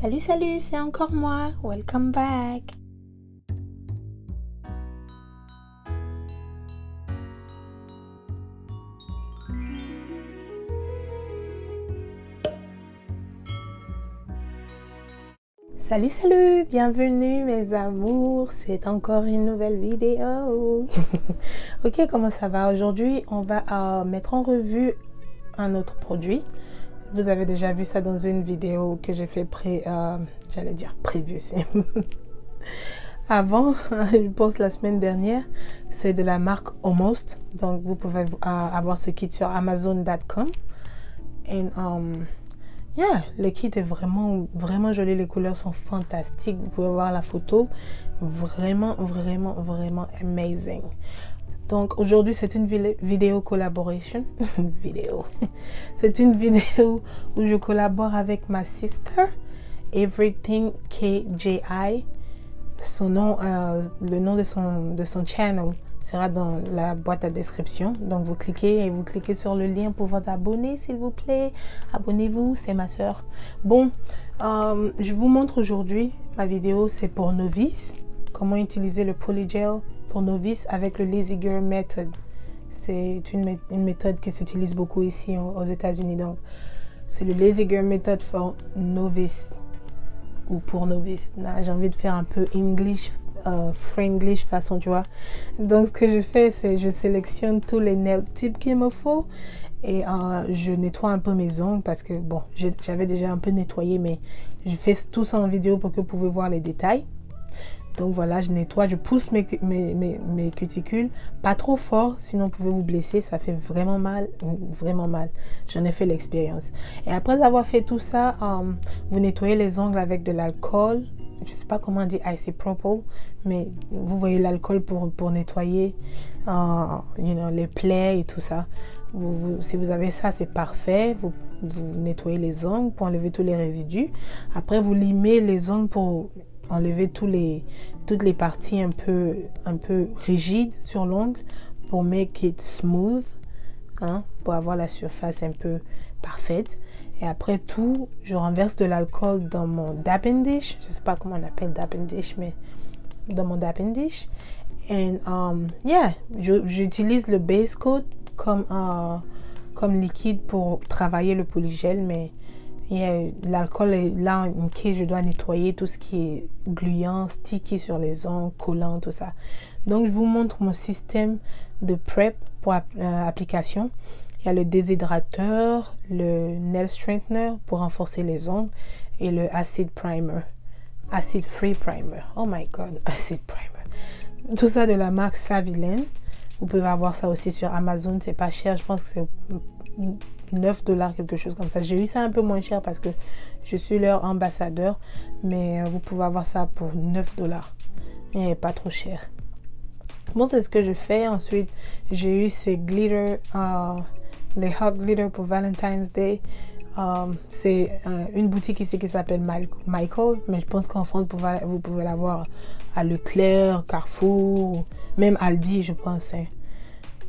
Salut, salut, c'est encore moi. Welcome back. Salut, salut, bienvenue mes amours, c'est encore une nouvelle vidéo. Ok, comment ça va? Aujourd'hui, on va mettre en revue un autre produit. Vous avez déjà vu ça dans une vidéo que j'ai fait j'allais dire préview. Avant, je pense la semaine dernière, c'est de la marque Almost. Donc, vous pouvez avoir ce kit sur Amazon.com. Et le kit est vraiment, vraiment joli. Les couleurs sont fantastiques. Vous pouvez voir la photo. Vraiment, vraiment, vraiment amazing. Donc aujourd'hui, c'est une vidéo collaboration. Vidéo. C'est une vidéo où je collabore avec ma sister, Everything KJI. Son nom, le nom de son channel sera dans la boîte à description. Donc vous cliquez sur le lien pour vous abonner, s'il vous plaît. Abonnez-vous, c'est ma soeur. Bon, je vous montre aujourd'hui, ma vidéo c'est pour novices. Comment utiliser le polygel pour novices avec le Lazy Girl Method. C'est une méthode qui s'utilise beaucoup ici aux États-Unis. Donc c'est le Lazy Girl Method for novice. Ou pour novices. J'ai envie de faire un peu English, Franglish façon, tu vois. Donc, ce que je fais, c'est je sélectionne tous les nail tips qu'il me faut et je nettoie un peu mes ongles parce que, bon, j'avais déjà un peu nettoyé, mais je fais tout ça en vidéo pour que vous pouvez voir les détails. Donc voilà, je nettoie, je pousse mes cuticules, pas trop fort, sinon vous pouvez vous blesser, ça fait vraiment mal, vraiment mal. J'en ai fait l'expérience. Et après avoir fait tout ça, vous nettoyez les ongles avec de l'alcool. Je sais pas comment on dit isopropyl, mais vous voyez l'alcool pour nettoyer les plaies et tout ça. Si vous avez ça, c'est parfait. Vous nettoyez les ongles pour enlever tous les résidus. Après, vous limez les ongles pour enlever toutes les parties un peu rigides sur l'ongle pour make it smooth, pour avoir la surface un peu parfaite. Et après tout, je renverse de l'alcool dans mon dapping dish. Je sais pas comment on appelle dapping dish, mais dans mon dapping dish. Et j'utilise le base coat comme liquide pour travailler le polygel, mais l'alcool est là en case je dois nettoyer tout ce qui est gluant, sticky sur les ongles, collant, tout ça. Donc je vous montre mon système de prep pour application. Il y a le déshydrateur, le nail strengthener pour renforcer les ongles et le acid primer, acid free primer. Oh my god, acid primer. Tout ça de la marque Savilen. Vous pouvez avoir ça aussi sur Amazon, c'est pas cher, je pense que c'est $9, quelque chose comme ça. J'ai eu ça un peu moins cher parce que je suis leur ambassadeur, mais vous pouvez avoir ça pour $9 et pas trop cher. Bon, c'est ce que je fais. Ensuite, j'ai eu ces glitter, les hot glitter pour Valentine's Day. C'est une boutique ici qui s'appelle Michael, mais je pense qu'en France vous pouvez l'avoir à Leclerc, Carrefour, même Aldi, je pense,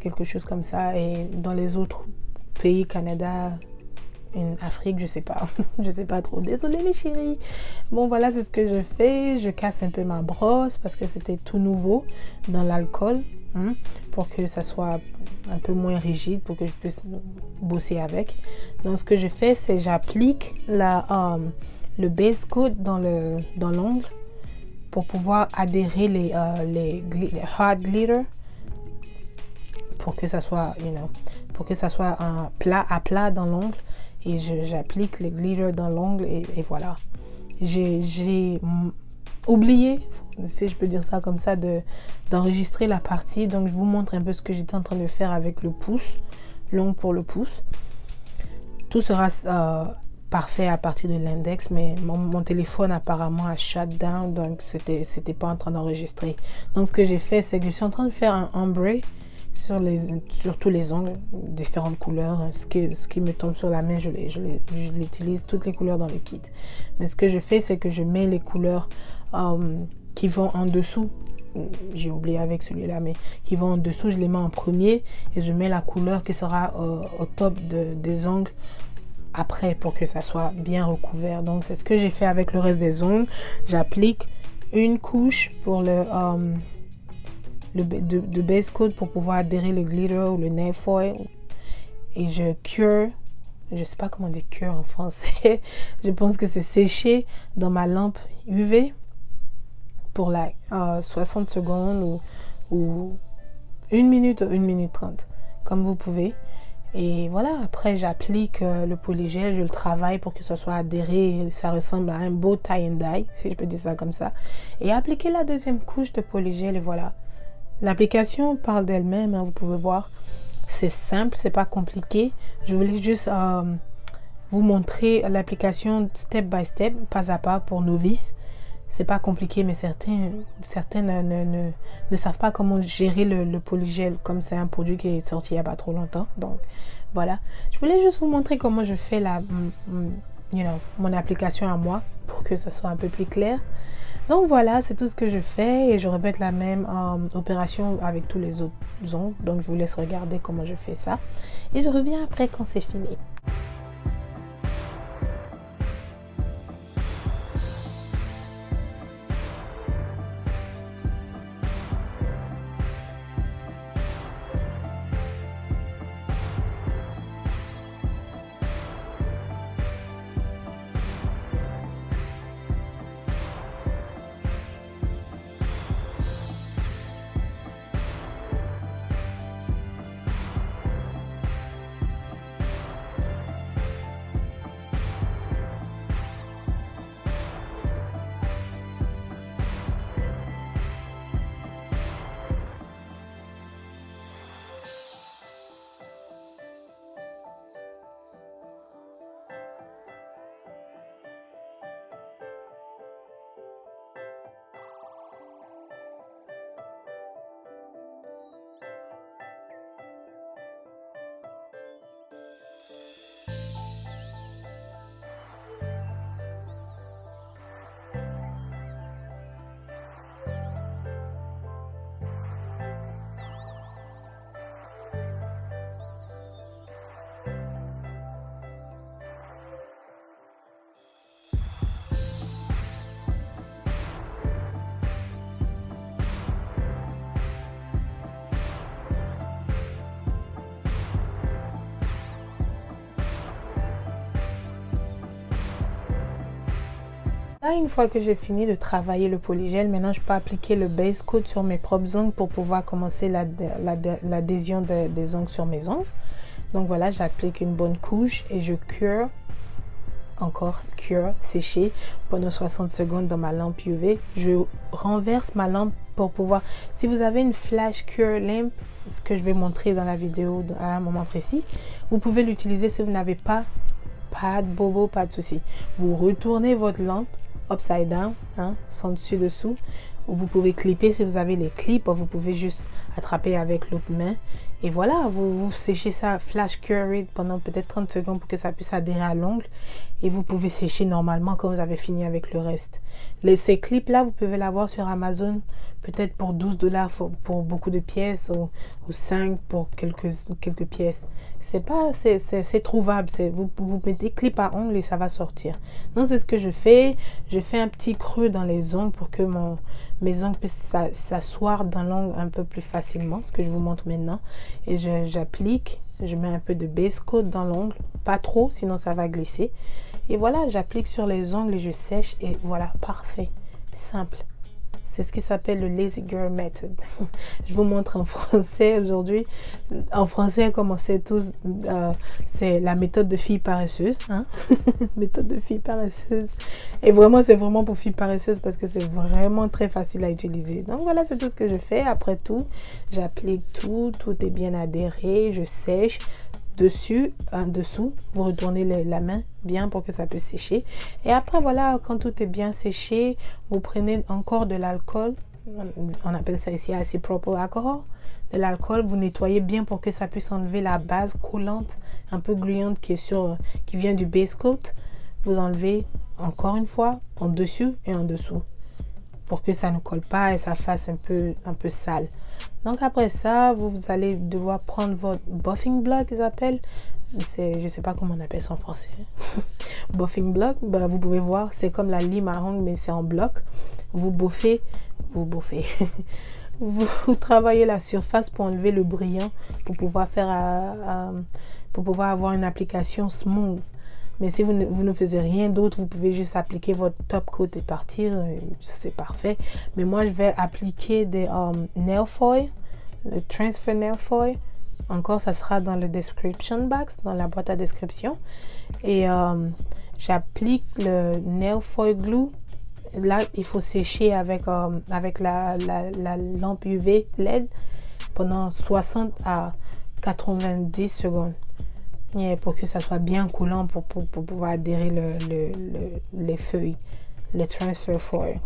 quelque chose comme ça. Et dans les autres pays, Canada, Afrique, je sais pas je sais pas trop, désolée mes chéris. Bon voilà, c'est ce que je fais. Je casse un peu ma brosse parce que c'était tout nouveau dans l'alcool, pour que ça soit un peu moins rigide, pour que je puisse bosser avec. Donc ce que je fais, c'est j'applique le base coat dans l'ongle pour pouvoir adhérer les hard glitter pour que ça soit un plat à plat dans l'ongle. Et j'applique les glitter dans l'ongle et voilà. J'ai oublié, si je peux dire ça comme ça, d'enregistrer la partie. Donc je vous montre un peu ce que j'étais en train de faire avec le pouce, l'ongle pour le pouce. Tout sera parfait à partir de l'index, mais mon téléphone apparemment a shut down, donc c'était pas en train d'enregistrer. Donc ce que j'ai fait, c'est que je suis en train de faire un ombre sur tous les ongles, différentes couleurs. Ce qui me tombe sur la main, je l'utilise, toutes les couleurs dans le kit. Mais ce que je fais, c'est que je mets les couleurs qui vont en dessous. J'ai oublié avec celui-là, mais qui vont en dessous, je les mets en premier et je mets la couleur qui sera au top des ongles après pour que ça soit bien recouvert. Donc c'est ce que j'ai fait avec le reste des ongles. J'applique une couche pour de base coat pour pouvoir adhérer le glitter ou le nail foil, et je cure, je sais pas comment dire cure en français, je pense que c'est séché dans ma lampe UV pour 60 secondes ou 1 minute ou 1 minute 30 comme vous pouvez. Et voilà, après j'applique le polygel, je le travaille pour que ça soit adhéré, ça ressemble à un beau tie and dye, si je peux dire ça comme ça. Et appliquer la deuxième couche de polygel et voilà. L'application parle d'elle-même, hein, vous pouvez voir. C'est simple, c'est pas compliqué. Je voulais juste vous montrer l'application step by step, pas à pas pour novices. C'est pas compliqué, mais certains ne savent pas comment gérer le polygel, comme c'est un produit qui est sorti il n'y a pas trop longtemps. Donc voilà, je voulais juste vous montrer comment je fais mon application à moi pour que ça soit un peu plus clair. Donc voilà, c'est tout ce que je fais et je répète la même opération avec tous les autres ongles. Donc je vous laisse regarder comment je fais ça et je reviens après quand c'est fini. Là, une fois que j'ai fini de travailler le polygel, maintenant je peux appliquer le base coat sur mes propres ongles pour pouvoir commencer l'adhésion des ongles sur mes ongles. Donc voilà, j'applique une bonne couche et je cure, sécher pendant 60 secondes dans ma lampe UV. Je renverse ma lampe pour pouvoir, si vous avez une flash cure lamp, ce que je vais montrer dans la vidéo à un moment précis, vous pouvez l'utiliser si vous n'avez pas de bobo, pas de souci. Vous retournez votre lampe upside down, hein, sans dessus dessous. Vous pouvez clipper si vous avez les clips, vous pouvez juste attraper avec l'autre main et voilà, vous séchez ça flash cure pendant peut-être 30 secondes pour que ça puisse adhérer à l'ongle et vous pouvez sécher normalement quand vous avez fini avec le reste. Ces clips là, vous pouvez l'avoir sur Amazon peut-être pour 12 $ pour beaucoup de pièces ou 5 pour quelques pièces. C'est trouvable, vous mettez clip à ongles et ça va sortir. Donc c'est ce que je fais un petit creux dans les ongles pour que mes ongles puissent s'asseoir dans l'ongle un peu plus facilement, ce que je vous montre maintenant. Et j'applique, je mets un peu de base coat dans l'ongle, pas trop sinon ça va glisser. Et voilà, j'applique sur les ongles et je sèche et voilà, parfait, simple. C'est ce qui s'appelle le Lazy Girl Method. Je vous montre en français aujourd'hui. En français, comme on sait tous, c'est la méthode de fille paresseuse. Hein? Méthode de fille paresseuse. Et vraiment, c'est vraiment pour filles paresseuses parce que c'est vraiment très facile à utiliser. Donc voilà, c'est tout ce que je fais. Après tout, j'applique tout est bien adhéré. Je sèche. Dessus, en dessous, vous retournez la main bien pour que ça puisse sécher. Et après, voilà, quand tout est bien séché, vous prenez encore de l'alcool. On appelle ça ici isopropyl alcohol. De l'alcool, vous nettoyez bien pour que ça puisse enlever la base collante, un peu gluante qui vient du base coat. Vous enlevez encore une fois en dessus et en dessous, pour que ça ne colle pas et ça fasse un peu sale. Donc après ça, vous allez devoir prendre votre buffing block, ils appellent, Je sais pas comment on appelle ça en français. Buffing block, bah, vous pouvez voir, c'est comme la lime à ongles, mais c'est en bloc. Vous bouffez. Vous travaillez la surface pour enlever le brillant, pour pouvoir pour pouvoir avoir une application smooth. Mais si vous ne faisiez rien d'autre, vous pouvez juste appliquer votre top coat et partir. C'est parfait. Mais moi, je vais appliquer des nail foil, le transfer nail foil. Encore, ça sera dans le description box, dans la boîte à description. Et j'applique le nail foil glue. Là, il faut sécher avec la lampe UV LED pendant 60 à 90 secondes. Et pour que ça soit bien coulant pour pouvoir adhérer les feuilles, les transfer foil.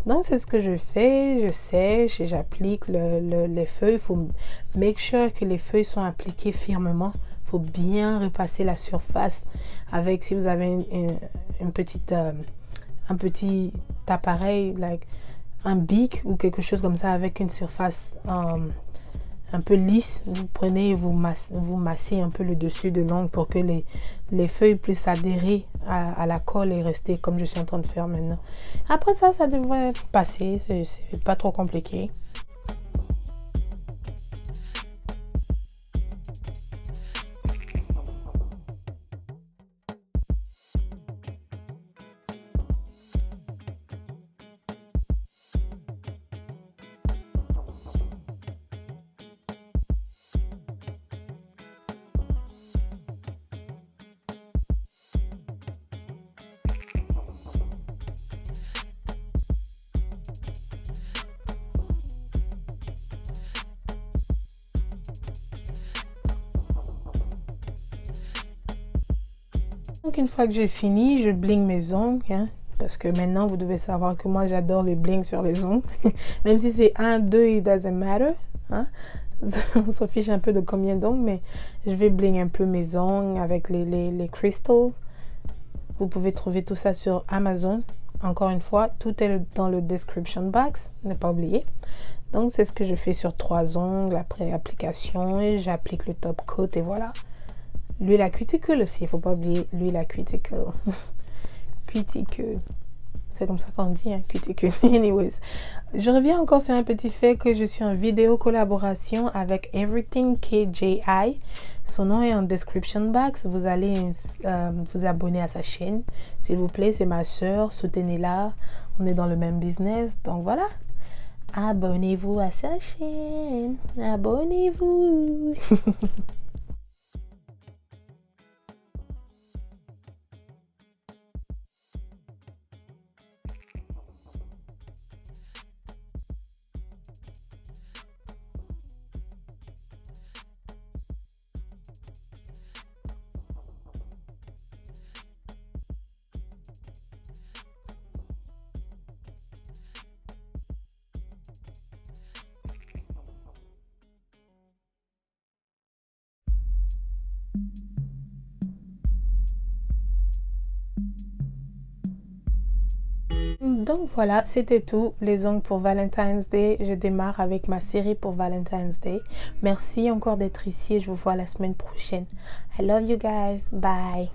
Donc, c'est ce que je fais. Je sèche et j'applique les feuilles. Il faut make sure que les feuilles sont appliquées fermement. Il faut bien repasser la surface avec, si vous avez un petit appareil, like un bic ou quelque chose comme ça avec une surface un peu lisse, vous prenez et vous massez un peu le dessus de l'ongle pour que les feuilles puissent adhérer à la colle et rester comme je suis en train de faire maintenant. Après ça devrait passer, c'est pas trop compliqué. Donc une fois que j'ai fini, je bling mes ongles, hein, parce que maintenant vous devez savoir que moi j'adore les blings sur les ongles. Même si c'est 1, 2, it doesn't matter, hein. On s'en fiche un peu de combien d'ongles, mais je vais bling un peu mes ongles avec les crystals. Vous pouvez trouver tout ça sur Amazon. Encore une fois, tout est dans le description box, ne pas oublier. Donc c'est ce que je fais sur 3 ongles après application et j'applique le top coat et voilà. L'huile à cuticule aussi, il ne faut pas oublier l'huile à cuticule. Cuticule. C'est comme ça qu'on dit, hein, cuticule. Anyways, je reviens encore sur un petit fait que je suis en vidéo collaboration avec Everything KJI. Son nom est en description box. Vous allez vous abonner à sa chaîne. S'il vous plaît, c'est ma soeur. Soutenez-la. On est dans le même business. Donc voilà. Abonnez-vous à sa chaîne. Abonnez-vous. Donc voilà, c'était tout, les ongles pour Valentine's Day. Je démarre avec ma série pour Valentine's Day. Merci encore d'être ici et je vous vois la semaine prochaine. I love you guys. Bye.